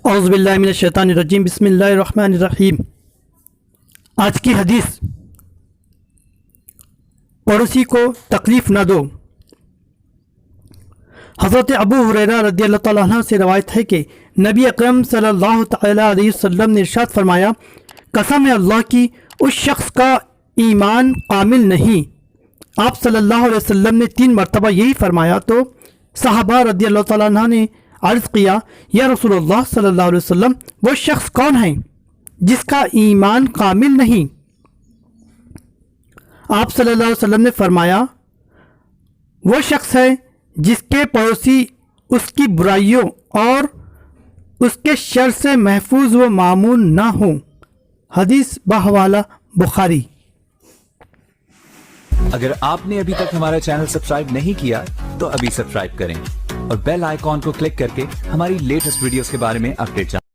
اعوذ باللہ من الشیطان الرجیم، بسم اللہ الرحمن الرحیم۔ آج کی حدیث، پڑوسی کو تکلیف نہ دو۔ حضرت ابو ہریرہ رضی اللہ تعالیٰ عنہ سے روایت ہے کہ نبی اکرم صلی اللہ تعالیٰ علیہ وسلم نے ارشاد فرمایا، قسم ہے اللہ کی، اس شخص کا ایمان کامل نہیں۔ آپ صلی اللہ علیہ وسلم نے 3 مرتبہ یہی فرمایا تو صحابہ رضی اللہ تعالیٰ عنہ نے عرض کیا، یا رسول اللہ صلی اللہ علیہ وسلم، وہ شخص کون ہے جس کا ایمان کامل نہیں؟ آپ صلی اللہ علیہ وسلم نے فرمایا، وہ شخص ہے جس کے پڑوسی اس کی برائیوں اور اس کے شر سے محفوظ و مامون نہ ہوں۔ حدیث بحوالہ بخاری۔ اگر آپ نے ابھی تک ہمارا چینل سبسکرائب نہیں کیا تو ابھی سبسکرائب کریں اور بیل آئیکن کو کلک کر کے ہماری لیٹسٹ ویڈیوز کے بارے میں اپڈیٹ جانیں۔